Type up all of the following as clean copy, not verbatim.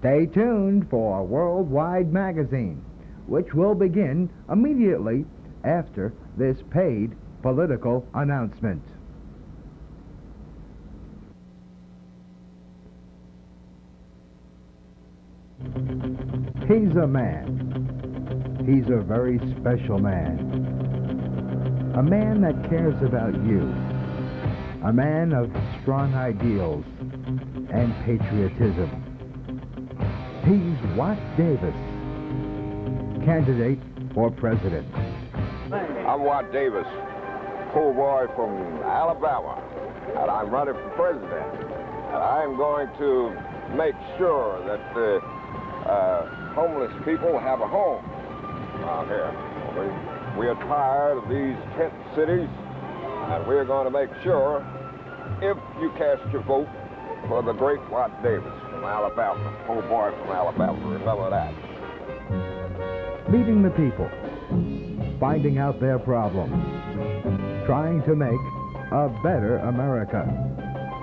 Stay tuned for Worldwide Magazine, which will begin immediately after this paid political announcement. He's a man. He's a very special man. A man that cares about you. A man of strong ideals and patriotism. He's Watt Davis, candidate for president. I'm Watt Davis, poor boy from Alabama, and I'm running for president. And I'm going to make sure that the homeless people have a home around here. We are tired of these tent cities, and we're going to make sure, if you cast your vote for the great Watt Davis from Alabama, poor boy from Alabama, remember that. Meeting the people, finding out their problems, trying to make a better America.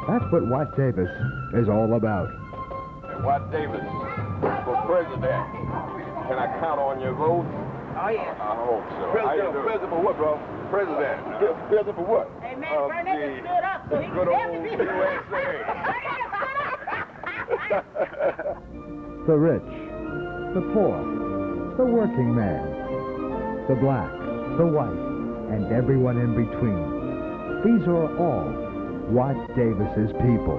That's what Watt Davis is all about. And Watt Davis for president. Can I count on your vote? Oh, yeah. I hope so. President for what, bro? President. President for what? Hey, man, Burnett stood up so he good can old definitely USA. The rich, the poor, the working man, the black, the white, and everyone in between. These are all Watt Davis's people.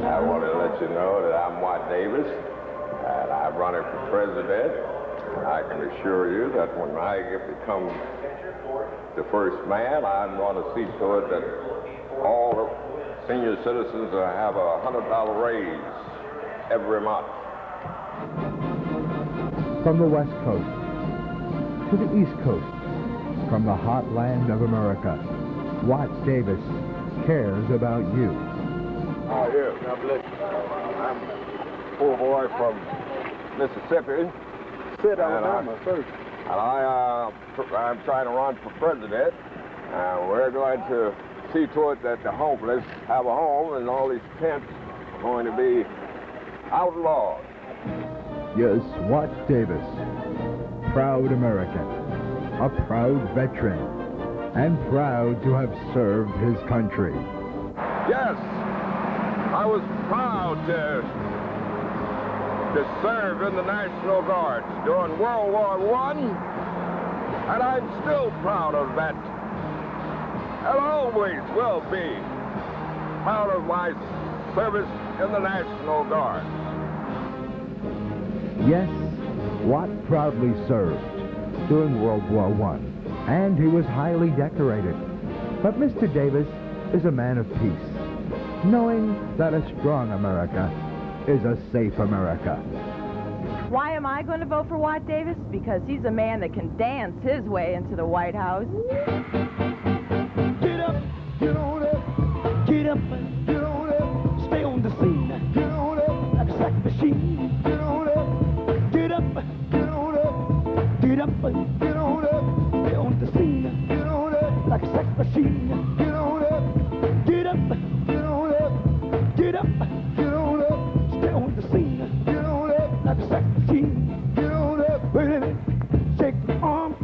I want to let you know that I'm Watt Davis, and I'm running for president. I can assure you that when I become the first man, I'm going to see to it that all the senior citizens have a $100 raise every month. From the West Coast to the East Coast, from the hot land of America, Watt Davis cares about you. Oh, yeah, God bless you. I'm a poor boy from Mississippi. Said Alabama first. And I'm trying to run for president. We're going to see to it that the homeless have a home, and all these tents are going to be outlawed. Yes, Watt Davis, proud American, a proud veteran, and proud to have served his country. Yes, I was proud to serve in the National Guards during World War I, and I'm still proud of that, and always will be proud of my service in the National Guard. Yes, Watt proudly served during World War I, and he was highly decorated. But Mr. Davis is a man of peace, knowing that a strong America is a safe America. Why am I going to vote for Watt Davis? Because he's a man that can dance his way into the White House. Get up, get on up, get up and get on up, stay on the scene, get on up, like a sack machine, get on up, get up, get on up, get up and get on up, stay on the scene, get on up, like a sack machine, get on up, get up, get on up, get up, get on up, stay on the scene, get on up, like a sack machine, get on up, wait a minute, shake the arm,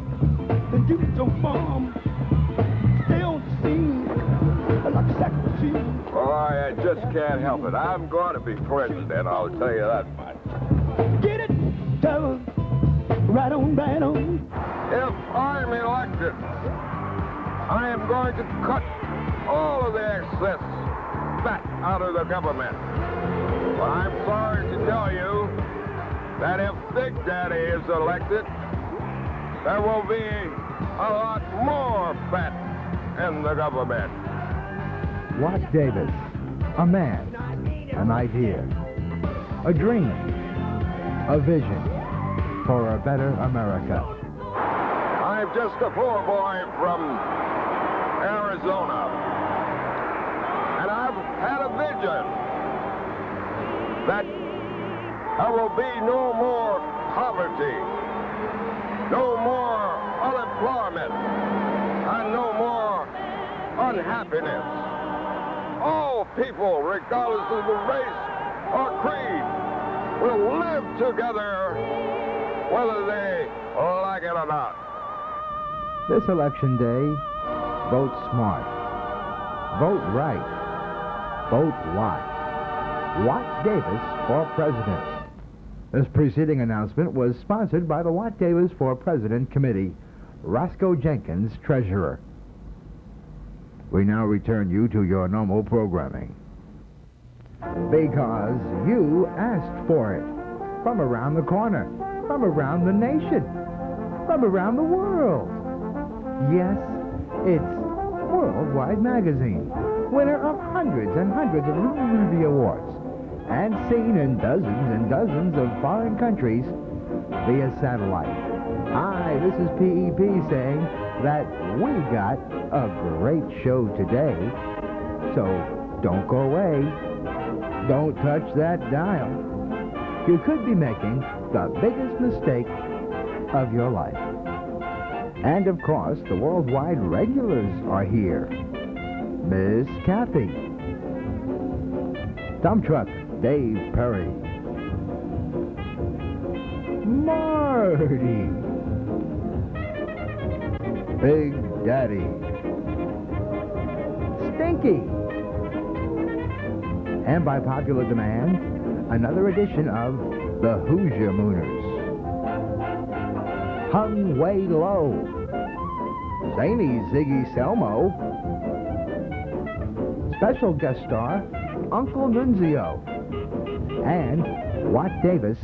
then you don't bomb. Boy, I just can't help it. I'm going to be president, I'll tell you that much. Get it, devil, right on, right on. If I'm elected, I am going to cut all of the excess fat out of the government. But I'm sorry to tell you that if Big Daddy is elected, there will be a lot more fat in the government. Watt Davis, a man, an idea, a dream, a vision for a better America. I'm just a poor boy from Arizona, and I've had a vision that there will be no more poverty, no more unemployment, and no more unhappiness. All people, regardless of the race or creed, will together, whether they like it or not. This election day, vote smart. Vote right. Vote Watt. Watt Davis for president. This preceding announcement was sponsored by the Watt Davis for President Committee. Roscoe Jenkins, treasurer. We now return you to your normal programming. Because you asked for it. From around the corner. From around the nation. From around the world. Yes, it's Worldwide Magazine, winner of hundreds and hundreds of Ruth awards, and seen in dozens and dozens of foreign countries via satellite. Hi, this is PEP saying that we got a great show today, so don't go away. Don't touch that dial. You could be making the biggest mistake of your life. And, of course, the worldwide regulars are here. Miss Cathy. Dump Truck Dave Perry. Marty. Big Daddy. Stinky. And by popular demand, another edition of the Hoosiermooners. Hung Way Low. Zany Ziggy Selmo. Special guest star, Uncle Nunzio. And Watt Davis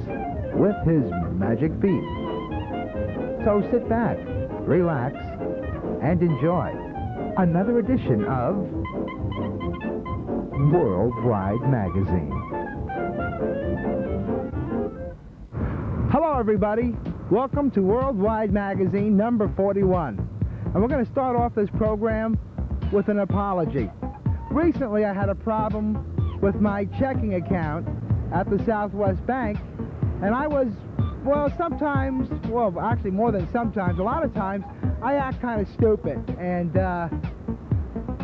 with his magic feet. So sit back, relax, and enjoy another edition of Worldwide Magazine. Hello, everybody. Welcome to Worldwide Magazine number 41. And we're going to start off this program with an apology. Recently, I had a problem with my checking account at the Southwest Bank, and I was, sometimes, actually more than sometimes, a lot of times, I act kind of stupid. And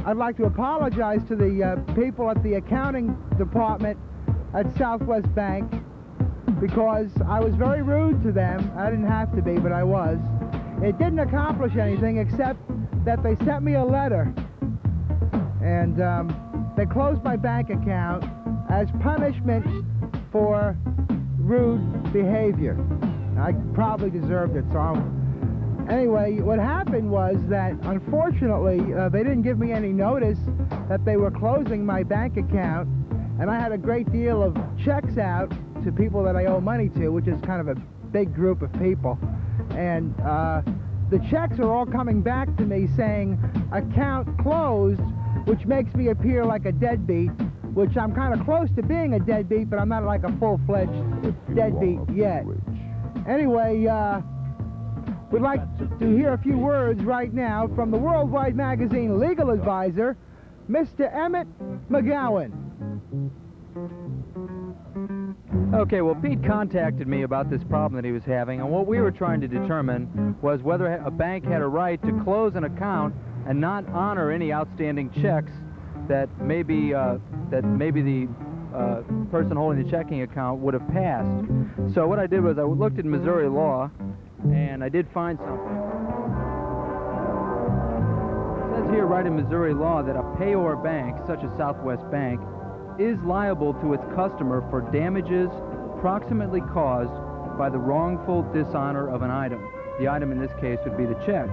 I'd like to apologize to the people at the accounting department at Southwest Bank because I was very rude to them. I didn't have to be, but I was. It didn't accomplish anything except that they sent me a letter, and they closed my bank account as punishment for rude behavior. I probably deserved it, so anyway, what happened was that, unfortunately, they didn't give me any notice that they were closing my bank account, and I had a great deal of checks out to people that I owe money to, which is kind of a big group of people. And the checks are all coming back to me saying account closed, which makes me appear like a deadbeat, which I'm kind of close to being a deadbeat, but I'm not like a full-fledged deadbeat yet. Anyway, we'd like to hear a few words right now from the Worldwide Magazine legal advisor, Mr. Emmett McGowan. Okay, well, Pete contacted me about this problem that he was having, and what we were trying to determine was whether a bank had a right to close an account and not honor any outstanding checks that maybe the person holding the checking account would have passed. So what I did was I looked at Missouri law, and I did find something. It says here right in Missouri law that a payor bank, such as Southwest Bank, is liable to its customer for damages proximately caused by the wrongful dishonor of an item. The item in this case would be the check.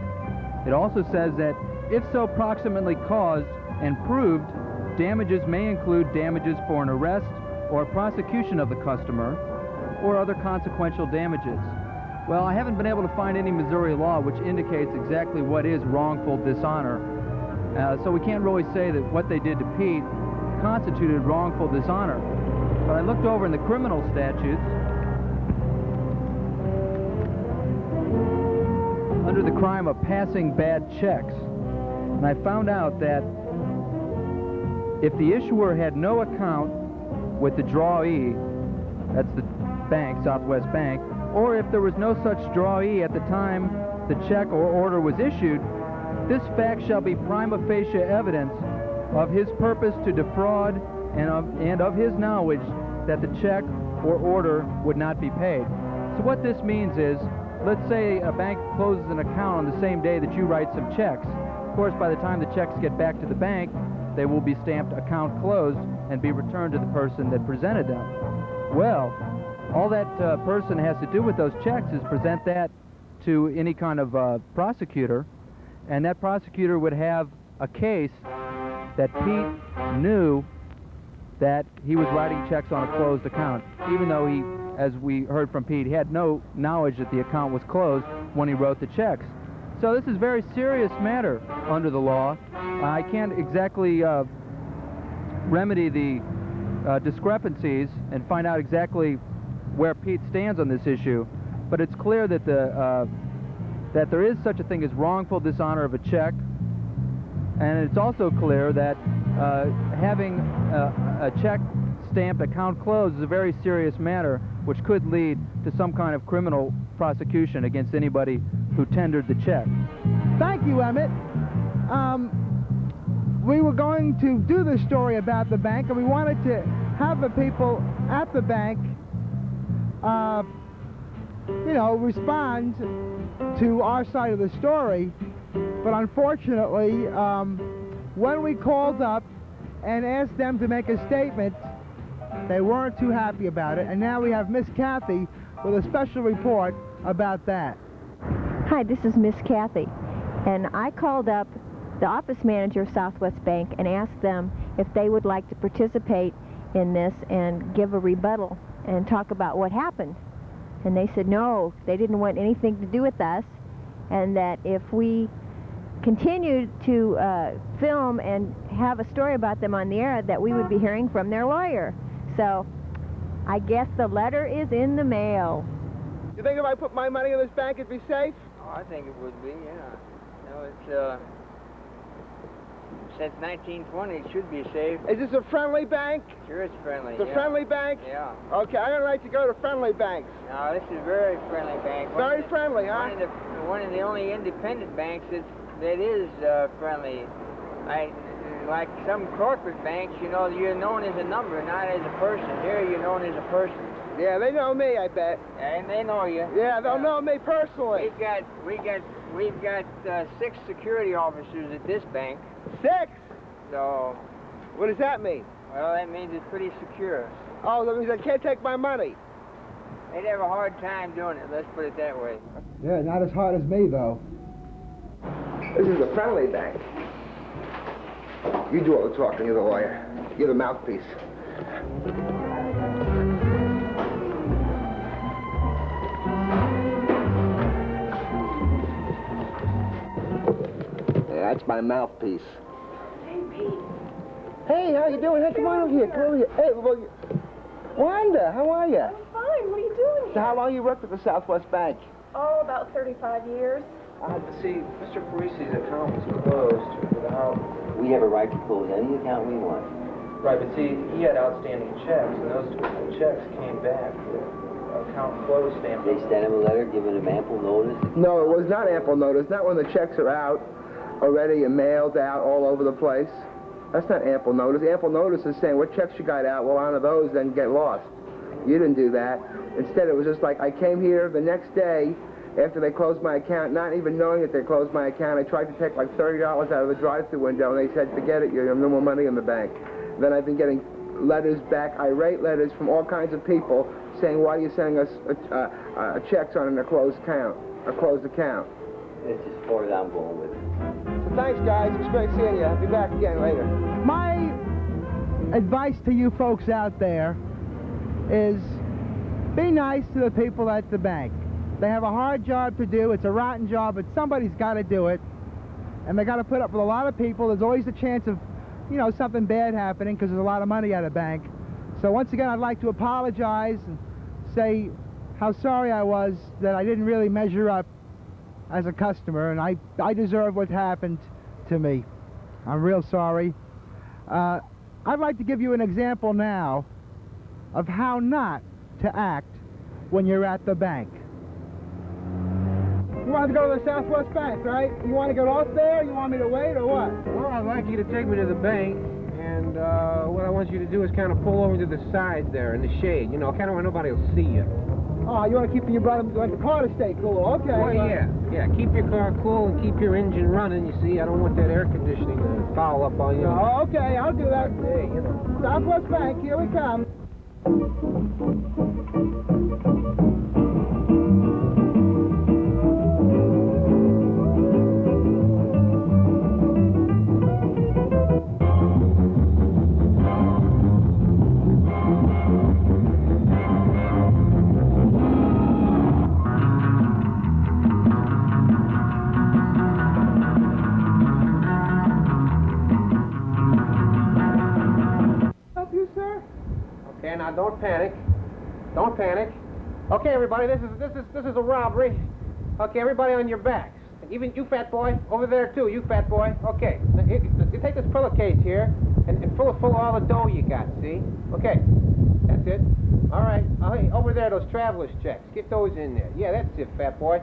It also says that if so proximately caused and proved, damages may include damages for an arrest or a prosecution of the customer or other consequential damages. Well, I haven't been able to find any Missouri law which indicates exactly what is wrongful dishonor. So we can't really say that what they did to Pete constituted wrongful dishonor. But I looked over in the criminal statutes under the crime of passing bad checks, and I found out that if the issuer had no account with the drawee, that's the bank, Southwest Bank, or if there was no such drawee at the time the check or order was issued, this fact shall be prima facie evidence of his purpose to defraud and of his knowledge that the check or order would not be paid. So what this means is, let's say a bank closes an account on the same day that you write some checks. Of course, by the time the checks get back to the bank, they will be stamped account closed and be returned to the person that presented them. Well, all that person has to do with those checks is present that to any kind of prosecutor, and that prosecutor would have a case that Pete knew that he was writing checks on a closed account, even though he, as we heard from Pete, he had no knowledge that the account was closed when he wrote the checks. So this is a very serious matter under the law. I can't exactly remedy the discrepancies and find out exactly where Pete stands on this issue, but it's clear that that there is such a thing as wrongful dishonor of a check, and it's also clear that having a check stamped account closed is a very serious matter, which could lead to some kind of criminal prosecution against anybody who tendered the check. Thank you, Emmett. We were going to do this story about the bank, and we wanted to have the people at the bank, respond to our side of the story. But unfortunately, when we called up and asked them to make a statement, they weren't too happy about it. And now we have Miss Cathy with a special report about that. Hi, this is Miss Cathy, and I called up the office manager of Southwest Bank and asked them if they would like to participate in this and give a rebuttal and talk about what happened. And they said no, they didn't want anything to do with us, and that if we continued to film and have a story about them on the air, that we would be hearing from their lawyer. So I guess the letter is in the mail. You think if I put my money in this bank, it'd be safe? Oh, I think it would be, yeah. No, it's, since 1920, it should be safe. Is this a friendly bank? Sure, it's friendly. It's a friendly bank? Yeah. Okay, I'm gonna like to go to friendly banks. No, this is a very friendly bank. Very friendly, huh? One of the only independent banks that is friendly. Like some corporate banks, you're known as a number, not as a person. Here, you're known as a person. Yeah, they know me, I bet. And they know you. Yeah, they'll know me personally. We've got 6 security officers at this bank. 6? So, what does that mean? Well, that means it's pretty secure. Oh, that means I can't take my money. They'd have a hard time doing it, let's put it that way. Yeah, not as hard as me, though. This is a friendly bank. You do all the talking, you're the lawyer. You're the mouthpiece. Yeah, that's my mouthpiece. Hey, Pete. Hey, how you doing? Hey, come on over here. Come over here. Hey, well, Wanda, how are you? I'm fine. What are you doing here? So how long you worked at the Southwest Bank? Oh, about 35 years. See, Mr. Parisi's account was closed without... We have a right to close any account we want. Right, but see, he had outstanding checks, and those checks came back with account closed stamp. They sent him a letter giving him ample notice? No, it was not ample notice. Not when the checks are out already and mailed out all over the place. That's not ample notice. Ample notice is saying what checks you got out, well, honor those, then get lost. You didn't do that. Instead, it was just like I came here the next day after they closed my account, not even knowing that they closed my account. I tried to take like $30 out of the drive-through window, and they said, forget it, you have no more money in the bank. Then I've been getting letters back, irate letters from all kinds of people saying, why are you sending us checks on a closed account? It's as far as I'm going with it. So thanks, guys. It was great seeing you. I'll be back again later. My advice to you folks out there is be nice to the people at the bank. They have a hard job to do. It's a rotten job, but somebody's got to do it. And they got to put up with a lot of people. There's always a chance of, something bad happening because there's a lot of money at a bank. So once again, I'd like to apologize and say how sorry I was that I didn't really measure up as a customer, and I deserve what happened to me. I'm real sorry. I'd like to give you an example now of how not to act when you're at the bank. You want to go to the Southwest Bank, right? You want to go out there? You want me to wait, or what? Well, I'd like you to take me to the bank and And what I want you to do is kind of pull over to the side there in the shade, you know, kind of where nobody will see you. Oh, you want to keep your brother, like the car to stay cool, okay. Well, yeah, keep your car cool and keep your engine running, you see. I don't want that air conditioning to foul up on you. Oh, okay, I'll do that. Hey, you know. Southwest Bank, here we come. Okay, now don't panic. Don't panic. Okay, everybody, this is a robbery. Okay, everybody on your backs. Even you, fat boy, over there too. You, fat boy. Okay, now, you take this pillowcase here and fill it full of all the dough you got. See? Okay, that's it. All right. Hey, over there, those traveler's checks. Get those in there. Yeah, that's it, fat boy.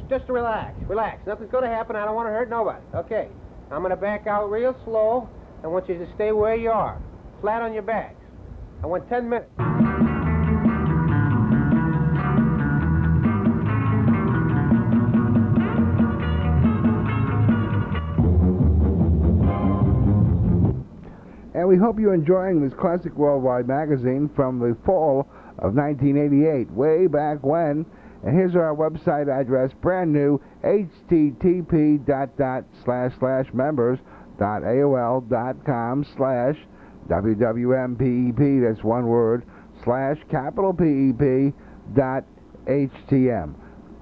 Just relax. Nothing's going to happen. I don't want to hurt nobody. Okay. I'm going to back out real slow. I want you to stay where you are, flat on your backs. I want 10 minutes. And we hope you're enjoying this classic worldwide magazine from the fall of 1988, way back when. And here's our website address, brand new, http://members.aol.com/WWMPEP, that's one word, /PEP.HTM.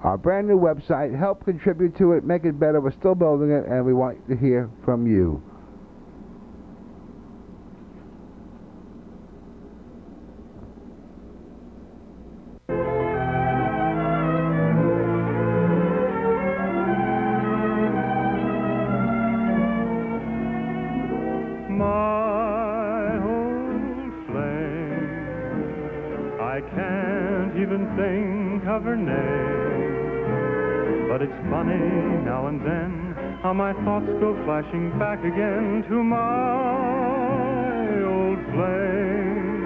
Our brand new website, help contribute to it, make it better, we're still building it, and we want to hear from you. Of her name, but it's funny now and then how my thoughts go flashing back again to my old flame.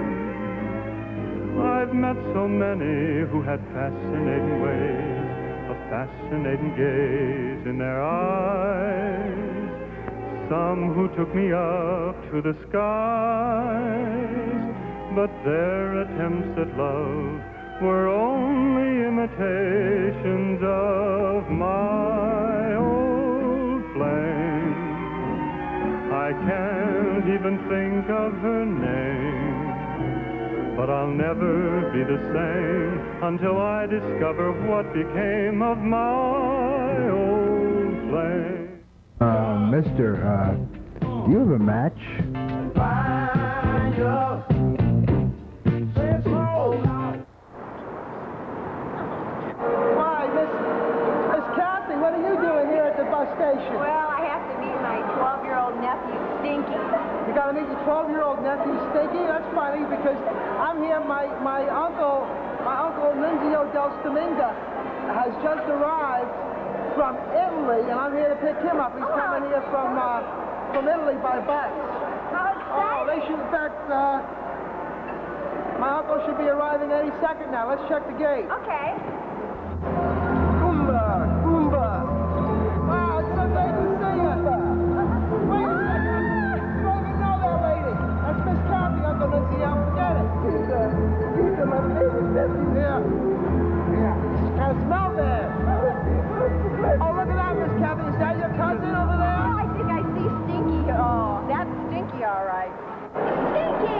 I've met so many who had fascinating ways, a fascinating gaze in their eyes, some who took me up to the skies, but their attempts at love were only imitations of my old flame. I can't even think of her name, but I'll never be the same until I discover what became of my old flame. Mister, do you have a match? What are you doing here at the bus station? Well, I have to meet my 12-year-old nephew, Stinky. You got to meet your 12-year-old nephew, Stinky? That's funny because I'm here. My uncle Nunzio del Staminga has just arrived from Italy, and I'm here to pick him up. He's coming here from Italy by bus. How exciting! Oh, they should, in fact, my uncle should be arriving any second now. Let's check the gate. Okay. Wow, it's so great to see you. Wait a second. You don't even know that lady. That's Miss Cathy, Uncle Nunzio. Forget it. She's my favorite nephew. Yeah. Kind of smell bad. Oh, look at that, Miss Cathy. Is that your cousin over there? Oh, I think I see Stinky. Oh, that's Stinky, all right. Stinky!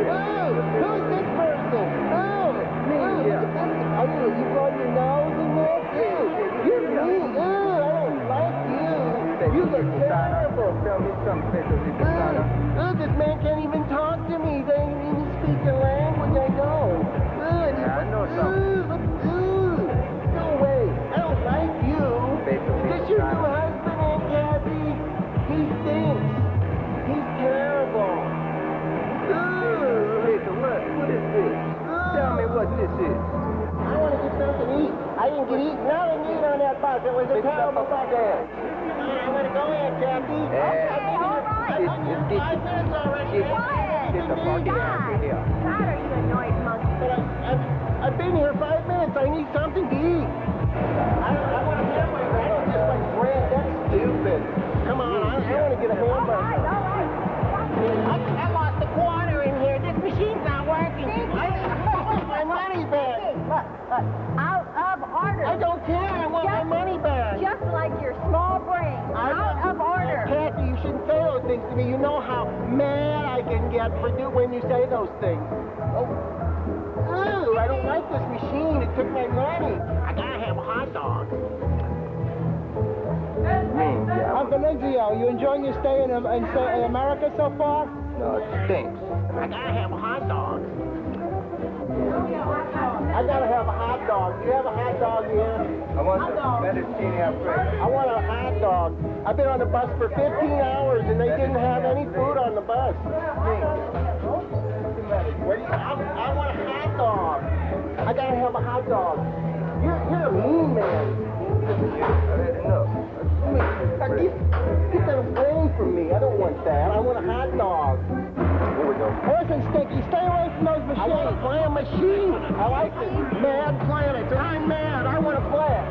Oh, who's this person? Oh, me. Oh, you blow your nose in there? You're mean. I don't like you. You look terrible. Tell me something, This man can't even talk to me. They don't even speak the language I know. Yeah, I know something. No way. I don't like you. This your new husband, Aunt Cathy? He stinks. He's terrible. bad bus. It was a terrible bus. I want to go in, Kathy. Okay, all right. It's 5 minutes already. Quiet. Get the fucking God, are you annoyed monkey? But I've been here 5 minutes. I need something to eat. I want a hamburger. I don't just like bread. That's stupid. Come on, I want to get a hamburger. All right. I lost a quarter in here. This machine's not working. I want my money back. Look, out of order. I don't care. I want my money back. Just like your small brain. Out of order. Kathy, you shouldn't say those things to me. You know how mad I can get when you say those things. Oh. Ew, I don't like this machine. It took my money. I gotta have a hot dog. Uncle Nunzio, you enjoying your stay in America so far? No, it stinks. I gotta have a hot dog. I gotta have a hot dog. Do you have a hot dog here? I want some fettuccine alfredo. I want a hot dog. I've been on the bus for 15 hours and they didn't have any food on the bus. I want a hot dog. I gotta have a hot dog. You're a mean man. Get that away from me. I don't want that. I want a hot dog. Here we go. Listen, Stinky, stay away from those machines. I want to play a machine. I like it. Mad Planet. I'm mad. I want to play it.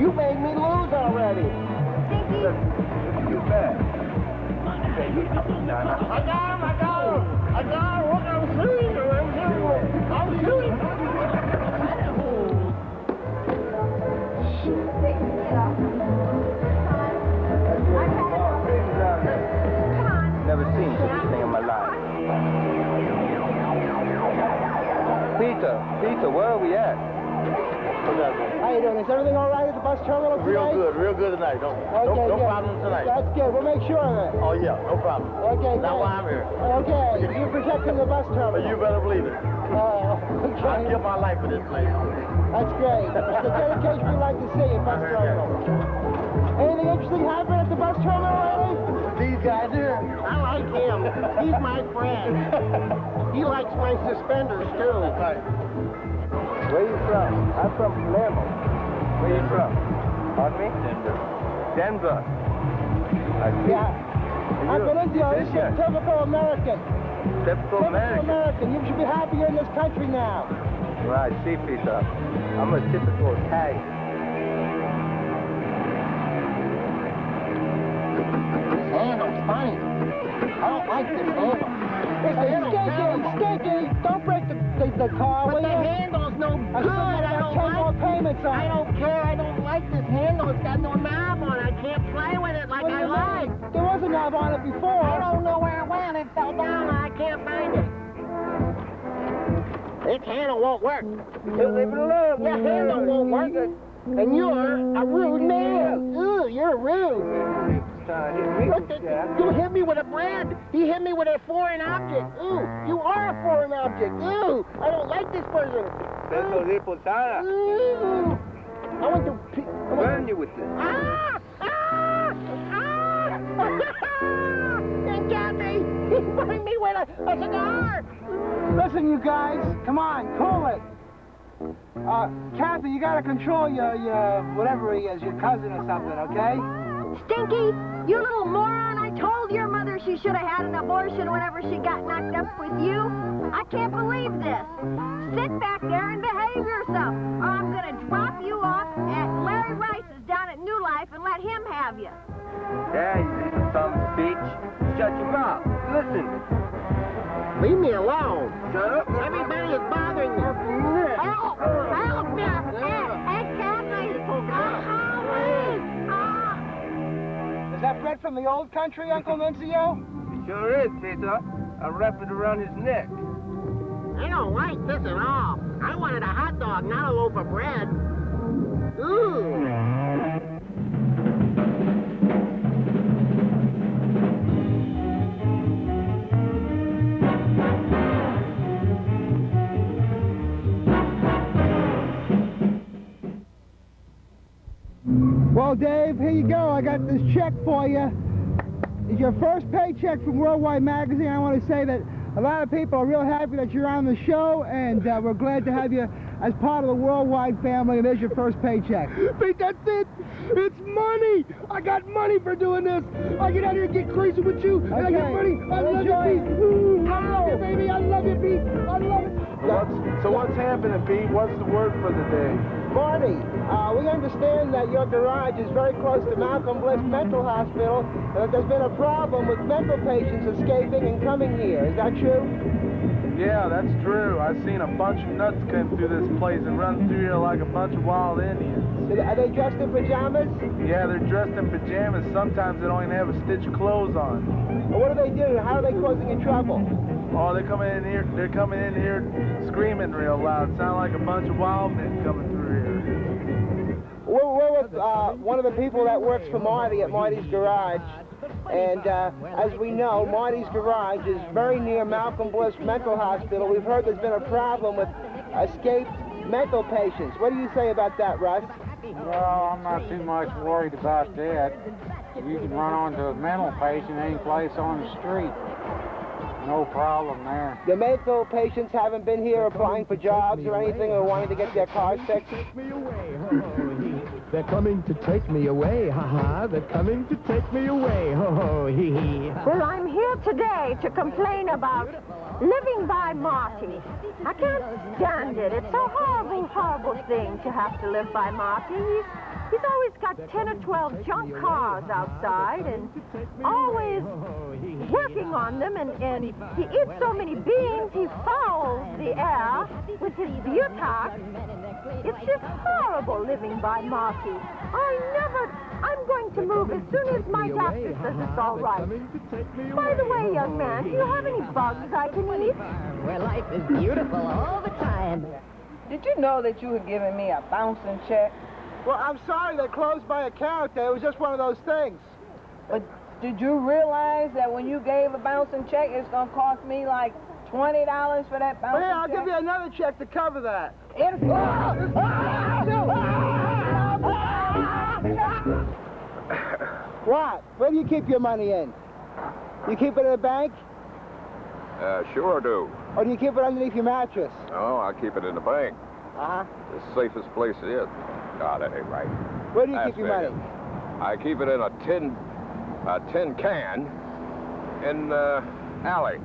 You made me lose already. Too bad. I got him. Look, I'm shooting. I'm shooting. Never seen such a thing in my life. Peter, where are we at? How you doing? Is everything all right at the bus terminal today? Real good tonight. No problems tonight. That's good. We'll make sure of it. Oh yeah, no problem. Okay, That's good. why I'm here. Okay, you're protecting the bus terminal. You better believe it. Okay. I'll give my life for this place. That's great. It's the dedication we like to see at bus terminal. Anything interesting happen at the bus terminal lately? These guys here. I like him. He's my friend. He likes my suspenders, too. Right. Where you from? I'm from Palermo. Where you from? Pardon me? Denver. Yeah. Uncle Nunzio, this is typical American. Typical American. You should be happy you're in this country now. Right, see, Peter. I'm a typical Italian. This handle's funny. I don't like this handle. Stinky, don't break the car, but will the you? handle's no good. I don't 10 more payments on I don't care. I don't like this handle. It's got no knob on it. I can't play with it like I like. There was a knob on it before. I don't know where it went. It fell down and I can't find it. This handle won't work. Leave it alone. Your handle won't work. And you're a rude man. Ooh, you're rude. You hit me with a brand. He hit me with a foreign object. Ooh, you are a foreign object. Ooh, I don't like this person. Ooh, I want to burn you with this. And Kathy, he burned me with a cigar. Listen, you guys, come on, cool it. Kathy, you gotta control your whatever he is, your cousin or something, okay? Stinky, you little moron. I told your mother she should have had an abortion whenever she got knocked up with you. I can't believe this. Sit back there and behave yourself, or I'm going to drop you off at Larry Rice's down at New Life and let him have you. Yeah, you some bitch. Shut your mouth. Listen. Leave me alone. Shut up. Everybody is bothering me. Help! Help me! Hey, Kathy! Is that bread from the old country, Uncle Nunzio? It sure is, Peter. I wrap it around his neck. I don't like this at all. I wanted a hot dog, not a loaf of bread. Ooh. Well, Dave, here you go. I got this check for you. It's your first paycheck from Worldwide Magazine. I want to say that A lot of people are real happy that you're on the show, and we're glad to have you as part of the worldwide family, and there's your first paycheck. Pete, that's it. It's money. I got money for doing this. I get out here and get crazy with you, and I get money. I love you, Pete. I love you, baby. I love you, Pete. I love it. So what's happening, Pete? What's the word for the day? Marty, we understand that your garage is very close to Malcolm Bliss Mental Hospital, and that there's been a problem with mental patients escaping and coming here. Is that true? Yeah, that's true. I've seen a bunch of nuts come through this place and run through here like a bunch of wild Indians. Are they dressed in pajamas? Yeah, they're dressed in pajamas. Sometimes they don't even have a stitch of clothes on. Well, what do they do? How are they causing you trouble? Oh, they're coming in here screaming real loud. Sound like a bunch of wild men coming through here. We're with one of the people that works for Marty at Marty's Garage. And as we know, Marty's Garage is very near Malcolm Bliss Mental Hospital. We've heard there's been a problem with escaped mental patients. What do you say about that, Russ? Well, I'm not too much worried about that. You can run onto a mental patient any place on the street. No problem there. The mental patients haven't been here applying for jobs or anything, or wanting to get their cars fixed? They're coming to take me away, ha-ha. They're coming to take me away, ho-ho, hee-hee. Well, I'm here today to complain about living by Marty. I can't stand it. It's a horrible, horrible thing to have to live by Marty. He's always got 10 or 12 junk cars outside and always working on them, and he eats so many beans, he fouls the air with his buttock. It's just horrible living by Marty. I'm going to move as soon as my doctor says it's all right. By the way, young man, do you have any bugs I can eat? Well, life is beautiful all the time. Did you know that you had given me a bouncing check? Well, I'm sorry they closed my account there. It was just one of those things. But did you realize that when you gave a bouncing check, it's going to cost me like $20 for that bouncing check? Well, I'll give you another check to cover that. What? Where do you keep your money in? You keep it in a bank? Sure do. Or do you keep it underneath your mattress? No, I keep it in the bank. Uh-huh. The safest place it is. God, that ain't right. Where do you keep your money? I keep it in a tin can in the alley,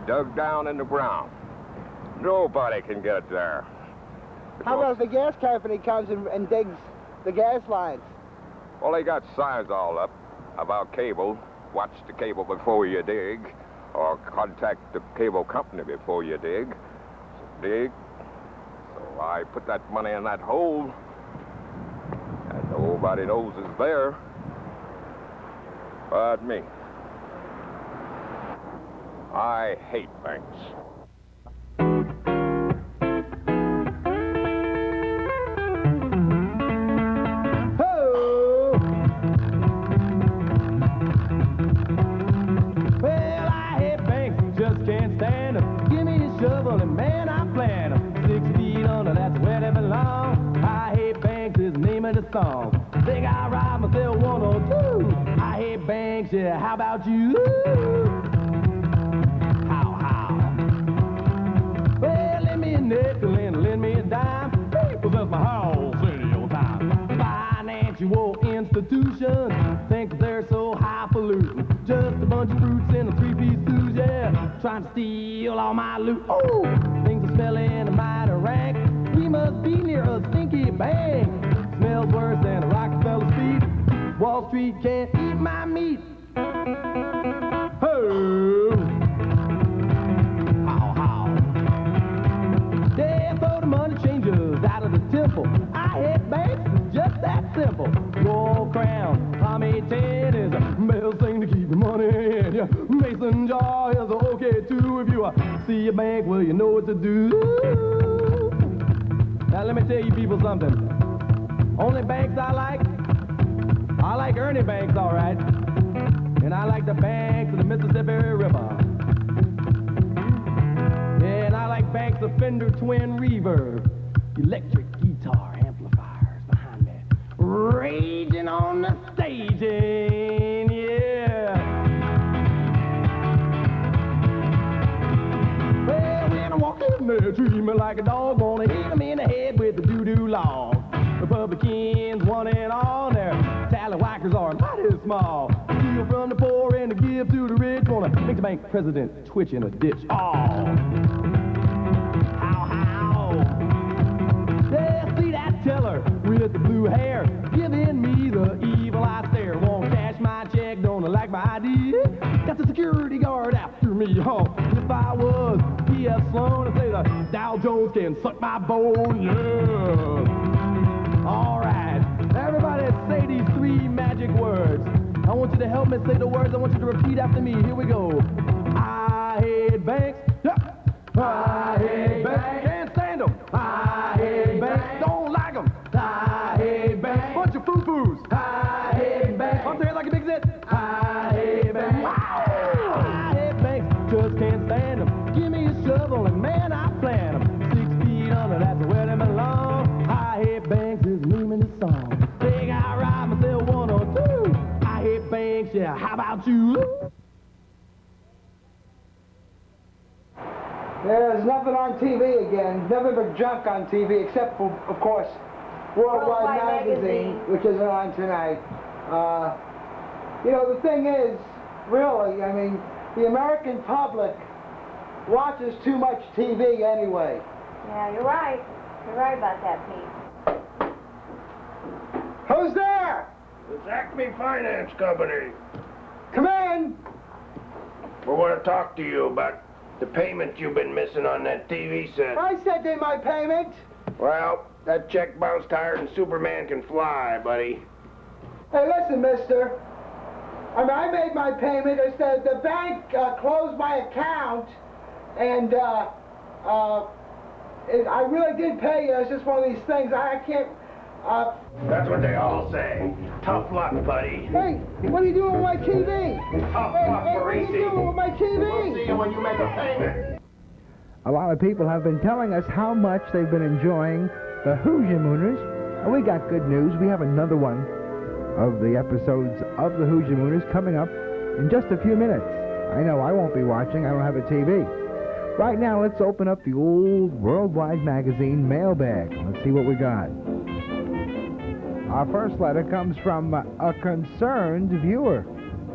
dug down in the ground. Nobody can get it there. How about if the gas company comes and digs the gas lines? Well, they got signs all up about cable. Watch the cable before you dig, or contact the cable company before you dig. So I put that money in that hole, and nobody knows it's there but me. I hate banks. Well, I hate banks, just can't stand them. Give me a shovel and man, I plant them. 6 feet under, that's where they belong. I hate banks is the name of the song. Think I ride myself 1 or 2. I hate banks, yeah, how about you? How? Well, lend me a nickel and lend me a dime. Possess my house in your time. Financial institutions think they're so highfalutin. Just a bunch of fruits in a 3-piece suit, yeah. Trying to steal all my loot. Oh, things are smelling mighty rank. We must be near a stinky bank. Smells worse than a Rockefeller's feet. Wall Street can't eat my meat. Oh, how? They throw the money changers out of the temple. I hate banks, it's just that simple. Gold crown, pomade 10 is a best thing to keep your money in. Yeah, mason jar is okay too. If you see a bank, well, you know what to do. Now let me tell you people something. Only banks I like Ernie banks, all right. And I like the banks of the Mississippi River. Yeah, and I like banks of Fender Twin Reverb. Electric guitar amplifiers behind me. Raging on the staging, yeah. I walk in there, treat me like a dog, gonna hit him in the head with the doo-doo log. Republicans, one and all, their tallywhackers are mighty small. Steal from the poor and to give to the rich, wanna make the bank president twitch in a ditch. Oh! Yeah, see that teller with the blue hair, giving me the evil eye stare. Won't cash my check, don't like my ID. Got the security guard after me, huh? If I was P.F. Sloan, I'd say the Dow Jones can suck my bone, yeah. All right, everybody say these 3 magic words. I want you to help me say the words. I want you to repeat after me. Here we go. I hate banks. Yeah. I hate banks. Can't stand them. I hate banks. Don't like them. I hate banks. Bunch of foo-foos. I hate banks. Up there like a big zit. I hate banks. Wow. I hate banks. Just can't stand them. Give me a shovel and man, I plant them. 6 feet under, that's where they belong. I hate banks is the name of the song. Think I ride myself 1 or 2. I hate banks, yeah. How about you? There's nothing on TV again, nothing but junk on TV, except for, of course, Worldwide Magazine, which isn't on tonight. You know, the thing is, really, I mean, the American public watches too much TV anyway. Yeah, you're right. You're right about that, Pete. Who's there? It's Acme Finance Company. Come in. We want to talk to you about the payment you've been missing on that TV set. I sent in my payment. Well, that check bounced higher than Superman can fly, buddy. Hey, listen, mister. I mean, I made my payment. It's the bank closed my account, and I really did pay you. It's just one of these things. I can't... That's what they all say. Tough luck, buddy. Hey, what are you doing with my TV? Tough luck, Parisi. What are you doing with my TV? We'll see you when you make a payment. A lot of people have been telling us how much they've been enjoying the Hoosiermooners, and we got good news. We have another one of the episodes of the Hoosiermooners coming up in just a few minutes. I know I won't be watching. I don't have a TV. Right now, let's open up the old Worldwide Magazine mailbag. Let's see what we got. Our first letter comes from a concerned viewer.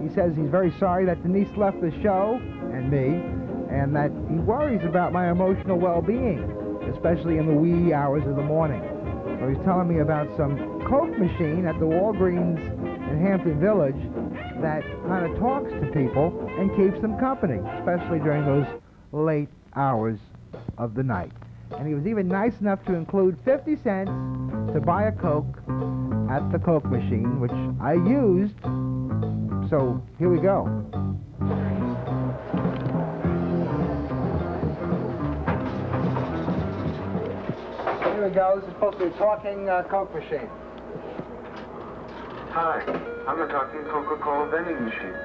He says he's very sorry that Denise left the show, and me, and that he worries about my emotional well-being, especially in the wee hours of the morning. So he's telling me about some Coke machine at the Walgreens in Hampton Village that kind of talks to people and keeps them company, especially during those late hours of the night. And he was even nice enough to include 50 cents to buy a Coke at the Coke machine, which I used. So here we go. Here we go. This is supposed to be a talking Coke machine. Hi, I'm a talking Coca-Cola vending machine.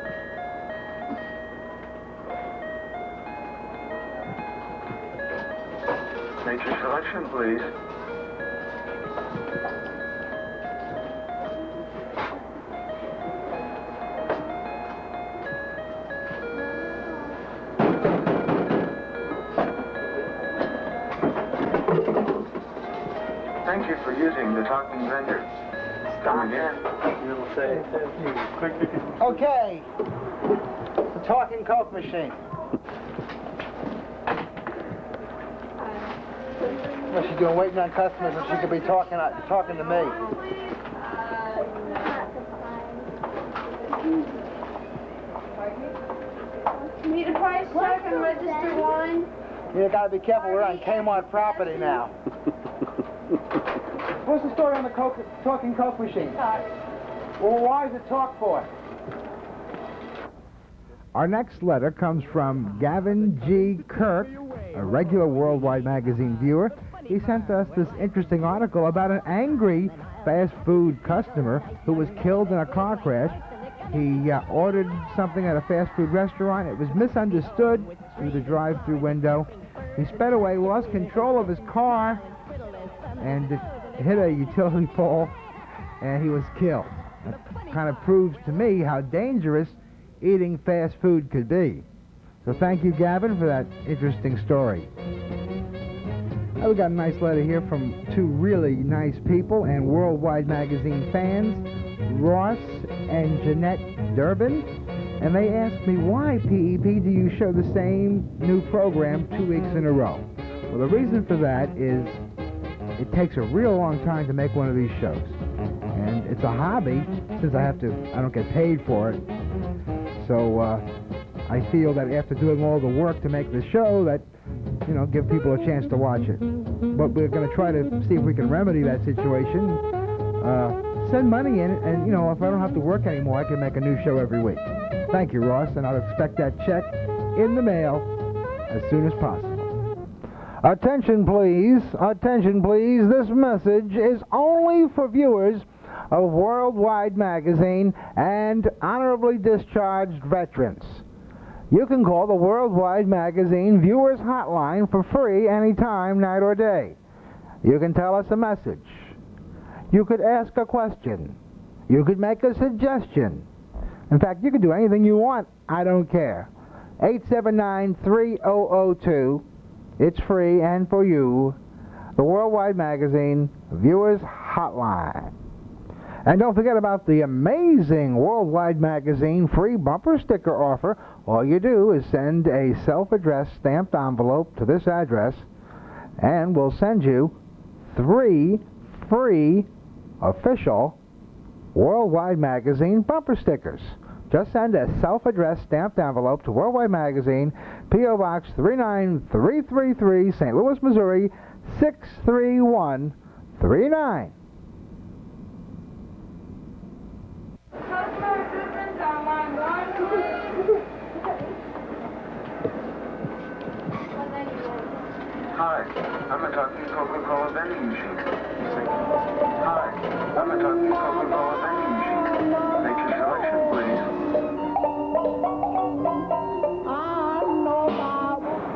Make your selection, please. Thank you for using the talking vendor. Come again. It'll say. Okay. The talking Coke machine. What's she doing, waiting on customers when she could be talking to me? Need a price check and register one? You gotta be careful, we're on Kmart property now. What's the story on the talking Coke machine? Well, why does it talk for? Our next letter comes from Gavin G. Kirk, a regular Worldwide Magazine viewer. He sent us this interesting article about an angry fast food customer who was killed in a car crash. He ordered something at a fast food restaurant. It was misunderstood through the drive-through window. He sped away, lost control of his car, and hit a utility pole, and he was killed. That kind of proves to me how dangerous eating fast food could be. So thank you, Gavin, for that interesting story. We got a nice letter here from two really nice people and Worldwide Magazine fans, Ross and Jeanette Durbin. And they asked me, why, PEP, do you show the same new program 2 weeks in a row? Well, the reason for that is it takes a real long time to make one of these shows. And it's a hobby, since I don't get paid for it. So I feel that after doing all the work to make the show, that, give people a chance to watch it. But we're going to try to see if we can remedy that situation. Send money in, and, if I don't have to work anymore, I can make a new show every week. Thank you, Ross, and I'll expect that check in the mail as soon as possible. Attention, please. Attention, please. This message is only for viewers of Worldwide Magazine and honorably discharged veterans. You can call the Worldwide Magazine Viewers Hotline for free anytime, night or day. You can tell us a message. You could ask a question. You could make a suggestion. In fact, you can do anything you want. I don't care. 879-3002. It's free and for you. The Worldwide Magazine Viewers Hotline. And don't forget about the amazing Worldwide Magazine free bumper sticker offer. All you do is send a self-addressed stamped envelope to this address, and we'll send you 3 free official Worldwide Magazine bumper stickers. Just send a self-addressed stamped envelope to Worldwide Magazine, P.O. Box 39333, St. Louis, Missouri, 63139. Hi, I'm a talking Coca-Cola vending machine. Hi, I'm a talking Coca-Cola vending machine. Make your selection, please.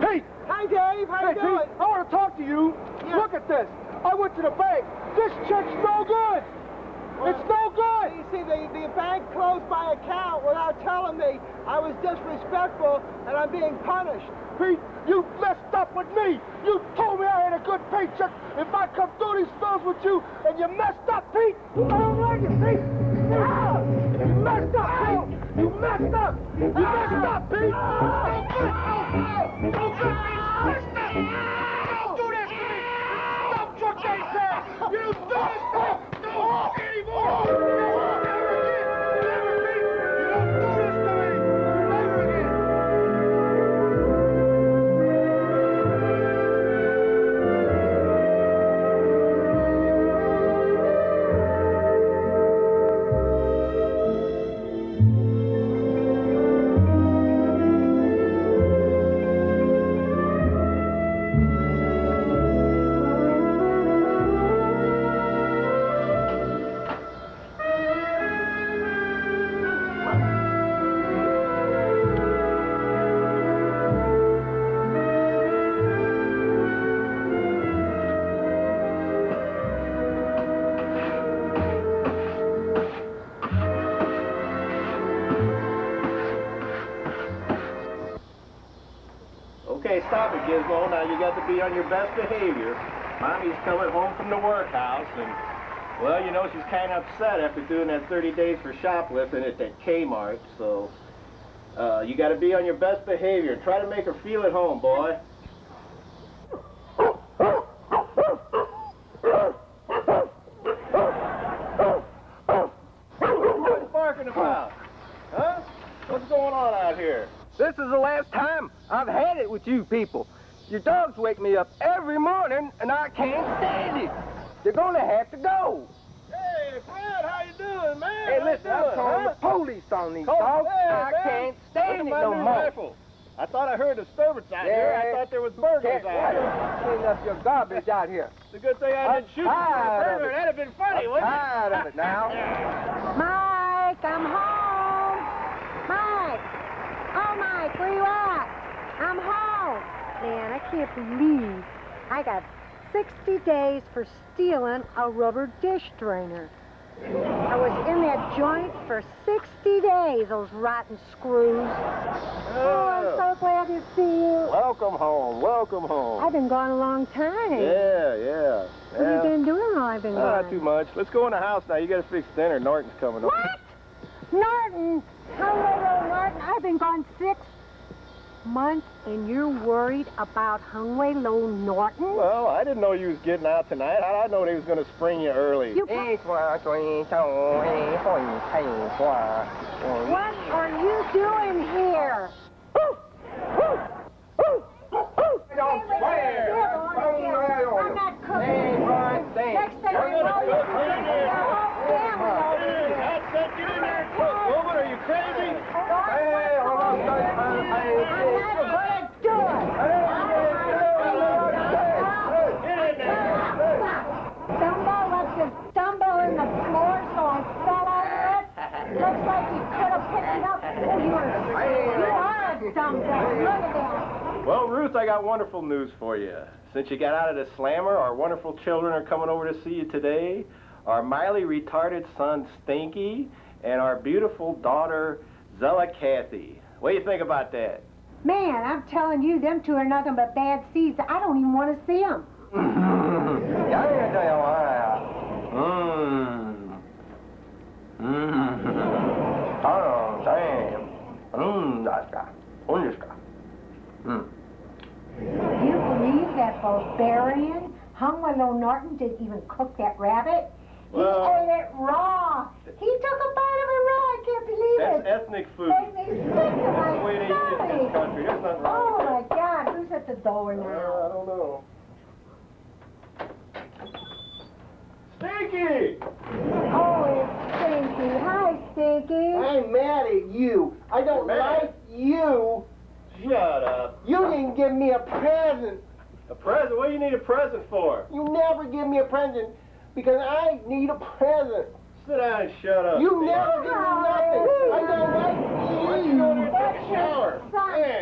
Hey! Hi, Dave. How you doing? I want to talk to you. Yeah. Look at this. I went to the bank. This check's no good. Well, it's no good. You see, the bank closed my account without telling me. I was disrespectful, and I'm being punished. Pete, you messed up with me. You told me I had a good paycheck if I come through these fills with you, and you messed up, Pete. I don't like it, Pete. Ah, you messed up, Pete. You messed up. You messed up, Pete. Don't do this to me. Stop what they said. You do this to me. Don't walk anymore. Never again. Never, Pete. You don't do this to me. Never again. Stop it, Gizmo. Now you got to be on your best behavior. Mommy's coming home from the workhouse, and, well, she's kind of upset after doing that 30 days for shoplifting at that Kmart, so you got to be on your best behavior. Try to make her feel at home, boy. What are you barking about? Huh? What's going on out here? This is the last time I've had it with you people. Your dogs wake me up every morning, and I can't stand it. You're gonna have to go. Hey, Fred, how you doing, man? Hey, listen, I'm calling the police on these dogs. I can't stand it no more. Rifle. I thought I heard a disturbance out here. I thought there was burglars out here. Clean up your garbage out here. It's a good thing I didn't shoot you for a burglar. That'd have been funny, wouldn't it? I'm tired of it now. Mike, I'm home. Mike. Oh, Mike, where you at? I'm home. Man, I can't believe I got 60 days for stealing a rubber dish drainer. I was in that joint for 60 days, those rotten screws. Oh, I'm so glad to see you. Welcome home. Welcome home. I've been gone a long time. Yeah. What have you been doing while I've been gone? Not too much. Let's go in the house now. You got to fix dinner. Norton's coming over. What? Norton? Hung Way Low Norton? I've been gone 6 months, and you're worried about Hung Way Low Norton? Well, I didn't know you was getting out tonight. How did I know they was going to spring you early? What are you doing here? Don't swear! I'm not cooking. Next thing you know, you're cooking the whole family over here. That's it. Get in there and cook. Woman, are you crazy? I'm not going to do it. Somebody let you stumble in the floor, so I fell over it. Looks like you could have picked it up. You are a dumb guy. Look at that. Well, Ruth, I got wonderful news for you. Since you got out of the slammer, our wonderful children are coming over to see you today. Our mildly retarded son, Stinky, and our beautiful daughter, Zella Cathy. What do you think about that? Man, I'm telling you, them two are nothing but bad seeds. I don't even want to see them. Do you believe that barbarian Hung Way Low Norton didn't even cook that rabbit? Well, he ate it raw. He took a bite of it raw. I can't believe that's it. ethnic food. Made me sick to my That's the way they eat it in this stomach. country. There's nothing wrong Oh with my that. God, who's at the door now? I don't know. Stinky! Oh, it's Stinky. Hi, Stinky. I'm mad at you. I don't like you. Shut up. You didn't give me a present. A present? What do you need a present for? You never give me a present because I need a present. Sit down and shut up. You never give me nothing. I don't like you. Shower.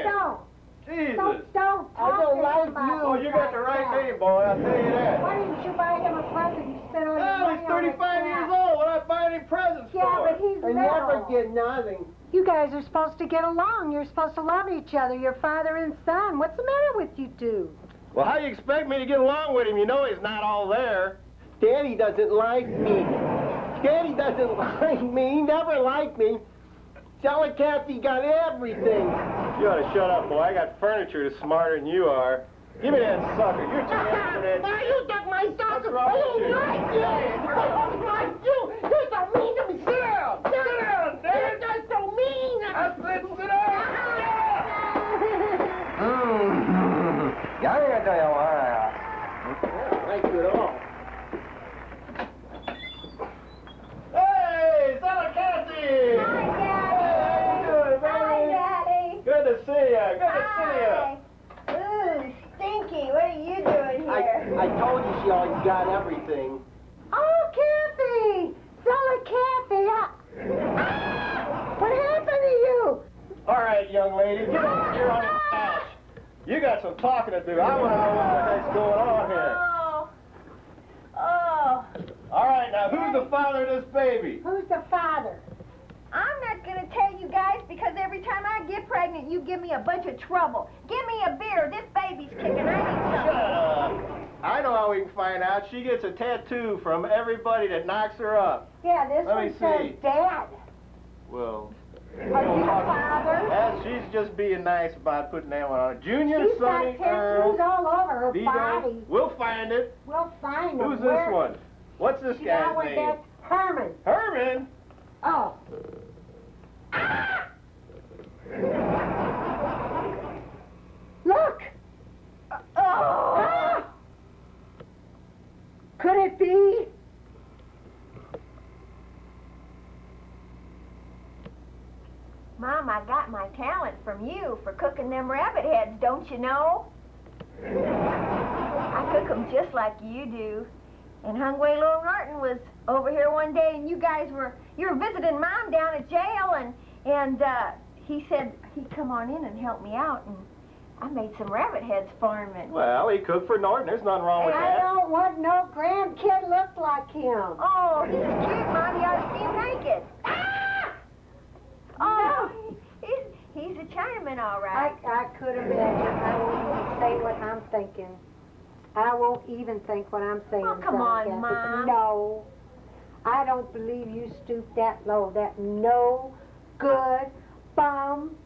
Don't. Jesus. Don't I don't like you. Oh, you got the right name, boy. I'll tell you that. Why didn't you buy him a present? You spent all your Oh, money he's on 35 years old. What am I buying him presents for? Yeah, but he's I never little. get nothing. You guys are supposed to get along. You're supposed to love each other. You're father and son. What's the matter with you two? Well, how do you expect me to get along with him? You know he's not all there. Daddy doesn't like me. Daddy doesn't like me. He never liked me. Zella Cathy got everything. You ought to shut up, boy. I got furniture that's smarter than you are. Give me that sucker. You're too young for that. Now you took my sucker. wrong I with don't you? like you. I don't like you. You're so mean to me. Sit down. Sit down, Dad. You're just so mean. I said sit down. I don't like you at all. Hey, Zella Cathy! Hi, Daddy. How you doing, baby? Hi, Daddy. Good to see you. Good to see you. Ooh, Stinky, what are you doing here? I told you she always got everything. Oh, Cathy! Zella Cathy! What happened to you? All right, young lady, get over here on your couch. You got some talking to do. I want to know what the heck's going on here. Oh. All right, now, who's the father of this baby? Who's the father? I'm not going to tell you guys because every time I get pregnant, you give me a bunch of trouble. Give me a beer. This baby's kicking. I need Shut something. up. I know how we can find out. She gets a tattoo from everybody that knocks her up. Yeah, this Let me one says see. Dad. Well, Are you the father? she's just being nice about putting that one on. Junior, She's got Sonny, tattoos all over her Vito. body. We'll find it. We'll find them. Who's this one? What's this You know guy's what name? that's Herman. Herman? Oh. Look! Ah! Could it be? Mom, I got my talent from you for cooking them rabbit heads, don't you know? I cook them just like you do. And Hung Way Low Norton was over here one day, and you were visiting Mom down at jail, and he said he'd come on in and help me out. And I made some rabbit heads for him. And... Well, he cooked for Norton. There's nothing wrong with I that. don't want no grandkid look like him. Oh, he's cute, Mom. You ought to see him naked. Ah! Oh, he's a Chinaman, all right. I could have been. I won't even say what I'm thinking. I won't even think what I'm saying. Oh, come on, Cathy. Mom. No. I don't believe you stooped that low. That no good bum.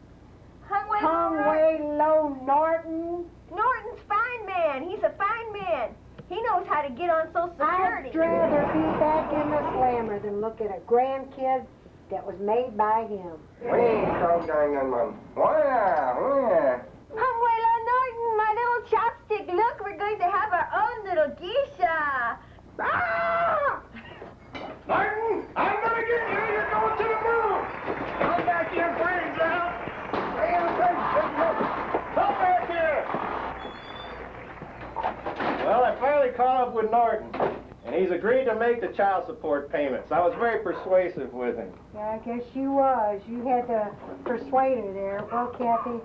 Hung Way Low Norton. Norton's fine man. He's a fine man. He knows how to get on Social Security. I'd rather be back in the slammer than look at a grandkid that was made by him. Wait, so dang on, Mom. Wow. Hung Way Low Norton, my little chopstick. Look, we're going to have our own little geisha. Ah! Martin, I'm gonna get you. You're going to the moon. Come back here, brains out. Come back here. Well, I finally caught up with Norton, and he's agreed to make the child support payments. I was very persuasive with him. Yeah, I guess you was. You had to persuade her there. Well, Cathy,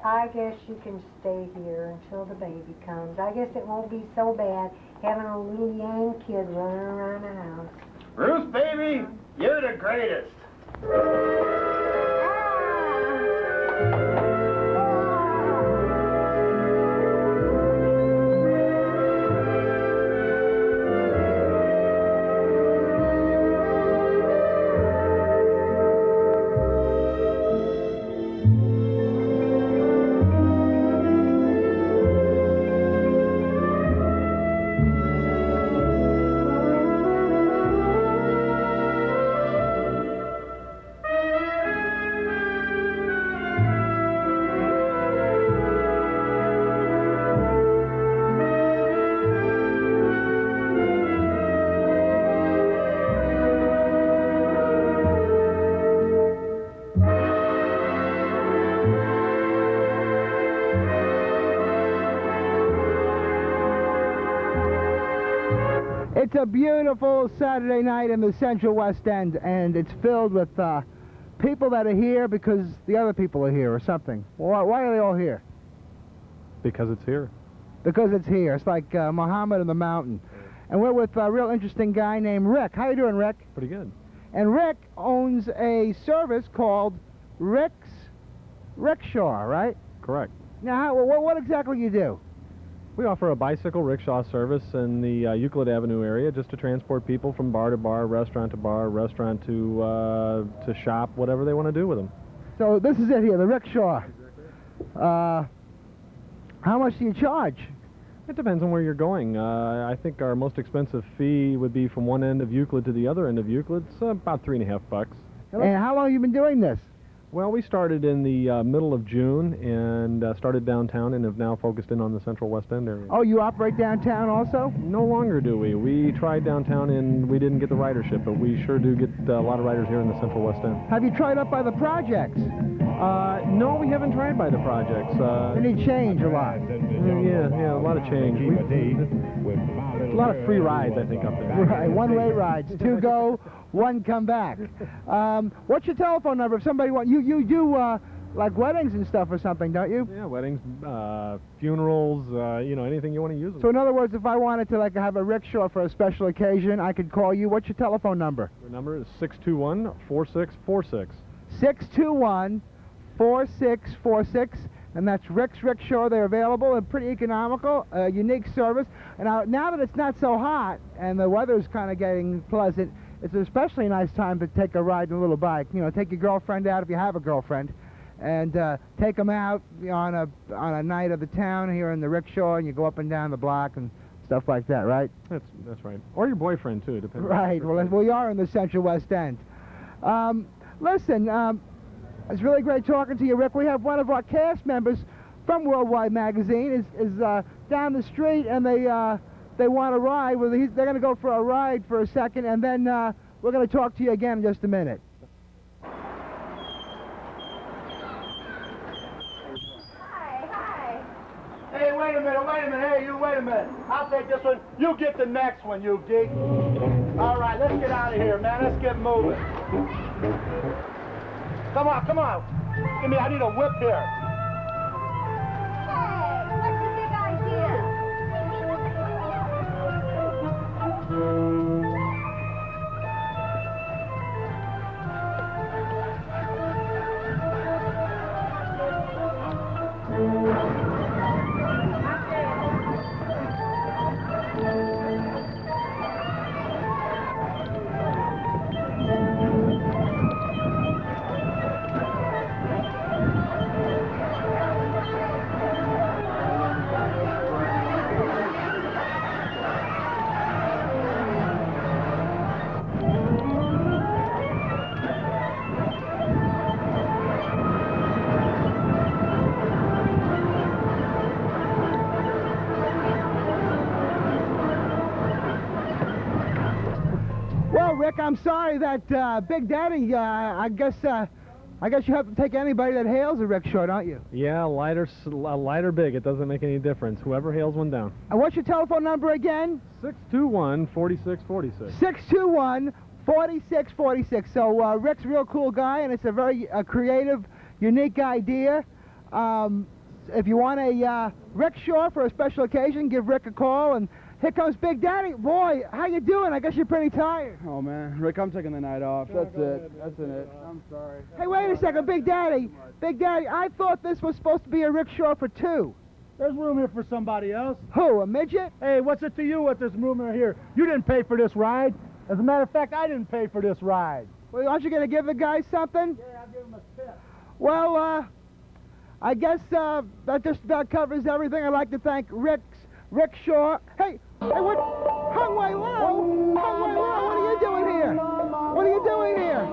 I guess you can stay here until the baby comes. I guess it won't be so bad having a little young kid running around the house. Ruth, baby, you're the greatest. It's a beautiful Saturday night in the Central West End, and it's filled with people that are here because the other people are here or something. Why are they all here? Because it's here. Because it's here. It's like Muhammad in the mountain. And we're with a real interesting guy named Rick. How you doing, Rick? Pretty good. And Rick owns a service called Rickshaw, right? Correct. Now, what exactly you do? We offer a bicycle rickshaw service in the Euclid Avenue area just to transport people from bar to bar, restaurant to shop, whatever they want to do with them. So this is it here, the rickshaw. How much do you charge? It depends on where you're going. I think our most expensive fee would be from one end of Euclid to the other end of Euclid. It's about $3.50. And how long have you been doing this? Well, we started in the middle of June and started downtown and have now focused in on the Central West End area. Oh, you operate downtown also? No longer do we. We tried downtown and we didn't get the ridership, but we sure do get a lot of riders here in the Central West End. Have you tried up by the projects? No, we haven't tried by the projects. They need change a lot. Yeah, a lot of change. A lot of free rides, I think, up there. Right, one-way rides. 2 go, 1 come back. What's your telephone number if somebody wants... You do, like, weddings and stuff or something, don't you? Yeah, weddings, funerals, anything you want to use them. So in other words, if I wanted to, like, have a rickshaw for a special occasion, I could call you. What's your telephone number? The number is 621-4646. 621-4646. And that's Rick's Rickshaw. They're available and pretty economical, unique service. And now that it's not so hot and the weather's kind of getting pleasant, it's especially a nice time to take a ride in a little bike. Take your girlfriend out if you have a girlfriend, and take them out on a night of the town here in the rickshaw, and you go up and down the block and stuff like that, right? That's right. Or your boyfriend too, depending. Right. Well, we are in the Central West End. Listen. It's really great talking to you, Rick. We have one of our cast members from Worldwide Magazine is down the street, and they want to ride. Well, they're going to go for a ride for a second, and then we're going to talk to you again in just a minute. Hi. Hey, wait a minute. Hey, you wait a minute. I'll take this one. You get the next one, you geek. All right, let's get out of here, man. Let's get moving. Come on. I need a whip here. Rick, I'm sorry that Big Daddy, I guess you have to take anybody that hails a rickshaw, don't you? Yeah, light or big, it doesn't make any difference. Whoever hails one down. And what's your telephone number again? 621-4646. 621-4646. So Rick's a real cool guy, and it's a very creative, unique idea. If you want a rickshaw for a special occasion, give Rick a call. And here comes Big Daddy. Boy, how you doing? I guess you're pretty tired. Oh, man. Rick, I'm taking the night off. That's it. That's it. I'm sorry. Hey, wait a second, Big Daddy. Big Daddy, I thought this was supposed to be a rickshaw for two. There's room here for somebody else. Who, a midget? Hey, what's it to you what there's room here? You didn't pay for this ride. As a matter of fact, I didn't pay for this ride. Well, aren't you going to give the guy something? Yeah, I'll give him a tip. Well, I guess that just about covers everything. I'd like to thank Rickshaw. Hey, what? Hung Way Low? Hung Way Low, what are you doing here? What are you doing here?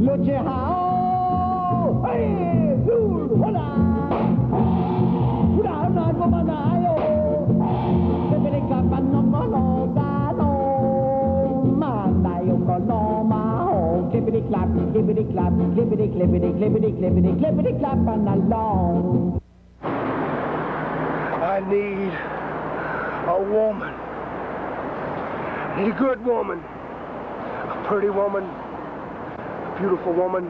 Look at how, hey, dude, hola, hola, hola, clippity clap, clippity clap, clippity clippity clippity clippity clippity clap and along. I need a woman. I need a good woman. A pretty woman. A beautiful woman. A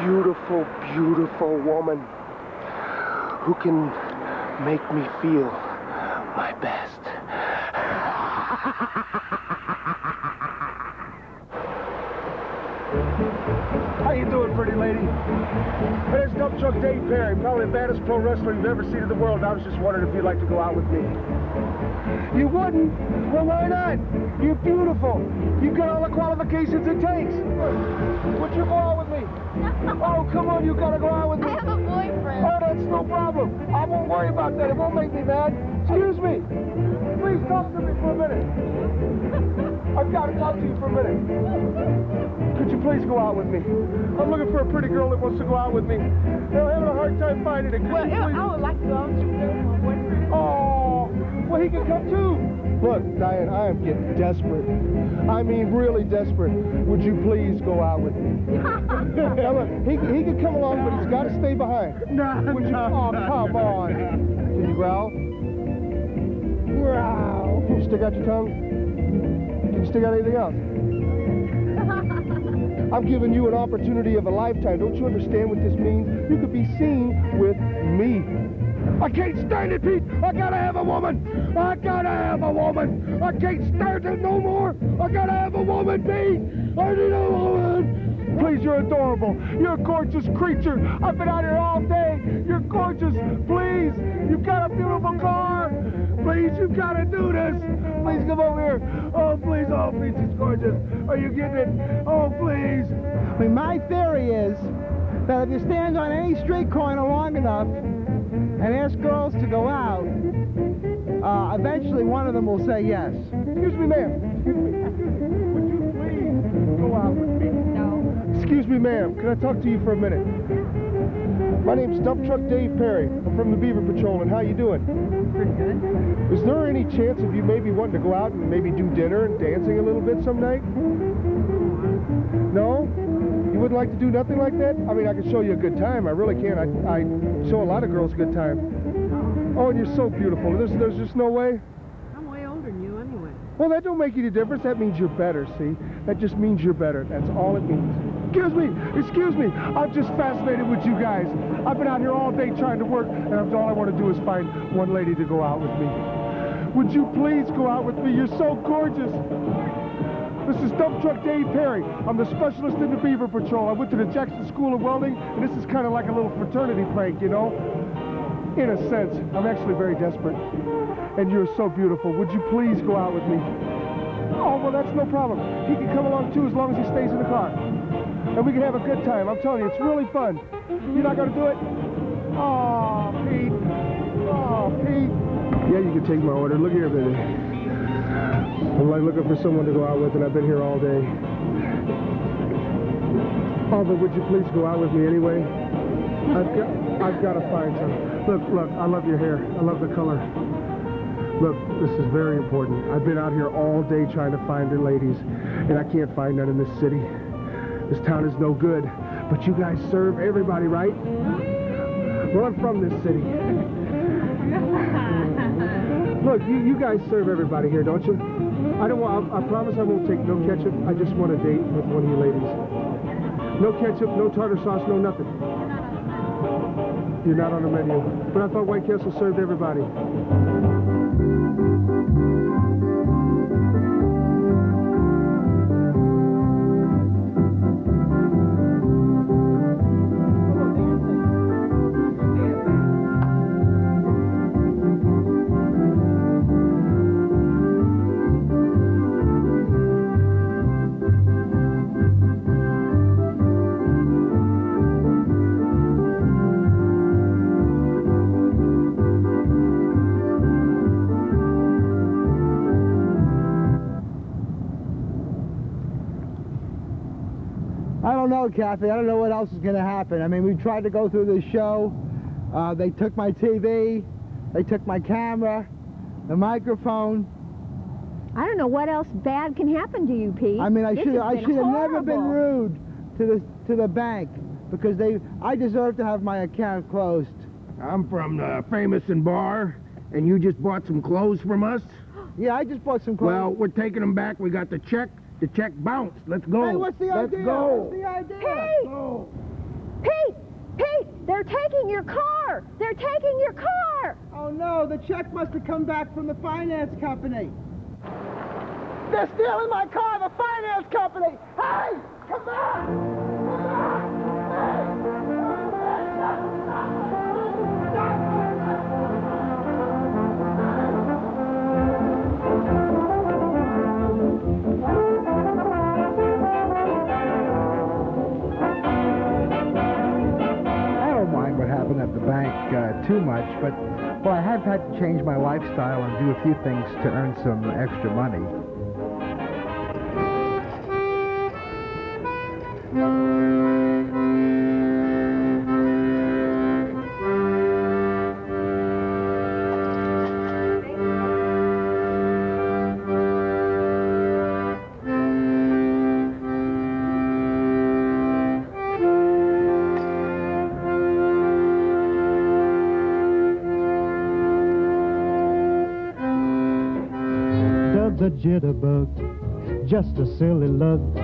beautiful, beautiful woman who can make me feel my best. How you doing, pretty lady? Hey, it's Dump Truck Dave Perry, probably the baddest pro wrestler you've ever seen in the world. I was just wondering if you'd like to go out with me. You wouldn't? Well, why not? You're beautiful. You've got all the qualifications it takes. Would you go out with me? Oh, come on, you gotta go out with me. I have a boyfriend. Oh, that's no problem. I won't worry about that. It won't make me mad. Excuse me. Please talk to me for a minute. I've got to talk to you for a minute. Could you please go out with me? I'm looking for a pretty girl that wants to go out with me. They're having a hard time finding it. Well, I would like to go out with my boyfriend. Oh, well, he can come too. Look, Diane, I am getting desperate. I mean, really desperate. Would you please go out with me? Now, look, he can come along, but he's got to stay behind. Would you? Oh, come on. Can you growl? Growl. Can you stick out your tongue? Can you stick out anything else? I'm giving you an opportunity of a lifetime. Don't you understand what this means? You could be seen with me. I can't stand it, Pete. I gotta have a woman. I gotta have a woman. I can't stand it no more. I gotta have a woman, Pete. I need a woman. Please, you're adorable. You're a gorgeous creature. I've been out here all day. You're gorgeous. Please, you've got a beautiful car. Please, you've got to do this. Please come over here. Oh, please. Oh, please, she's gorgeous. Are you getting it? Oh, please. I mean, my theory is that if you stand on any street corner long enough and ask girls to go out, eventually one of them will say yes. Excuse me, ma'am. Excuse me. Would you please go out with me? No. Excuse me, ma'am. Can I talk to you for a minute? My name's Dump Truck Dave Perry. I'm from the Beaver Patrol, and how you doing? Pretty good. Is there any chance of you maybe wanting to go out and maybe do dinner and dancing a little bit some night? No? You wouldn't like to do nothing like that? I mean, I can show you a good time. I really can. I show a lot of girls a good time. Oh, and you're so beautiful. There's just no way? I'm way older than you anyway. Well, that don't make any difference. That means you're better, see? That just means you're better. That's all it means. Excuse me. I'm just fascinated with you guys. I've been out here all day trying to work, and all I want to do is find one lady to go out with me. Would you please go out with me? You're so gorgeous. This is Dump Truck Dave Perry. I'm the specialist in the Beaver Patrol. I went to the Jackson School of Welding, and this is kind of like a little fraternity prank, you know? In a sense. I'm actually very desperate. And you're so beautiful. Would you please go out with me? Oh, well, that's no problem. He can come along, too, as long as he stays in the car. And we can have a good time. I'm telling you, it's really fun. You're not going to do it? Oh, Pete. Oh, Pete. Yeah, you can take my order. Look here, baby. I'm like looking for someone to go out with, and I've been here all day. Father, would you please go out with me anyway? I've got to find some. Look, I love your hair. I love the color. Look, this is very important. I've been out here all day trying to find the ladies, and I can't find none in this city. This town is no good, but you guys serve everybody, right? Well, I'm from this city. Look, you guys serve everybody here, don't you? I promise I won't take no ketchup. I just want a date with one of you ladies. No ketchup, no tartar sauce, no nothing. You're not on the menu. But I thought White Castle served everybody. Kathy, I don't know what else is going to happen. I mean, we tried to go through this show. They took my TV. They took my camera, the microphone. I don't know what else bad can happen to you, Pete. I mean, I should have never been rude to the bank because I deserve to have my account closed. I'm from the Famous and Bar, and you just bought some clothes from us? Yeah, I just bought some clothes. Well, we're taking them back. We got the check. The check bounced. Let's go. Hey, what's the idea? Let's go. What's the idea? Pete! Go. Pete! They're taking your car! They're taking your car! Oh, no, the check must have come back from the finance company. They're stealing my car, the finance company! Hey! Come back! Come back! At the bank too much, but well, I have had to change my lifestyle and do a few things to earn some extra money. A jitterbug, just a silly lug.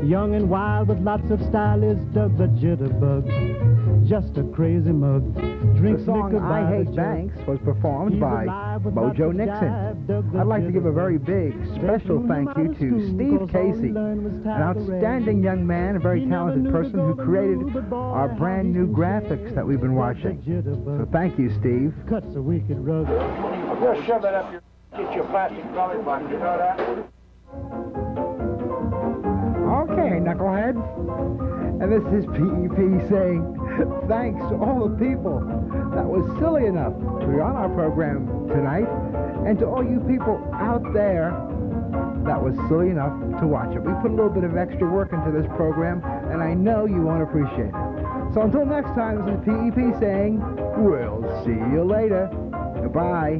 Young and wild with lots of style is Doug the jitterbug, just a crazy mug. The song I Hate Banks was performed by Mojo Nixon. I'd like to give a very big special thank you to Steve Casey, an outstanding young man, a very talented person who created our brand new graphics that we've been watching. So thank you, Steve. Cuts a wicked rug. Just shove that up your... Get your plastic belly button, you know that? Okay, knucklehead. And this is PEP saying thanks to all the people that was silly enough to be on our program tonight, and to all you people out there that was silly enough to watch it. We put a little bit of extra work into this program, and I know you won't appreciate it. So until next time, this is PEP saying, we'll see you later. Goodbye.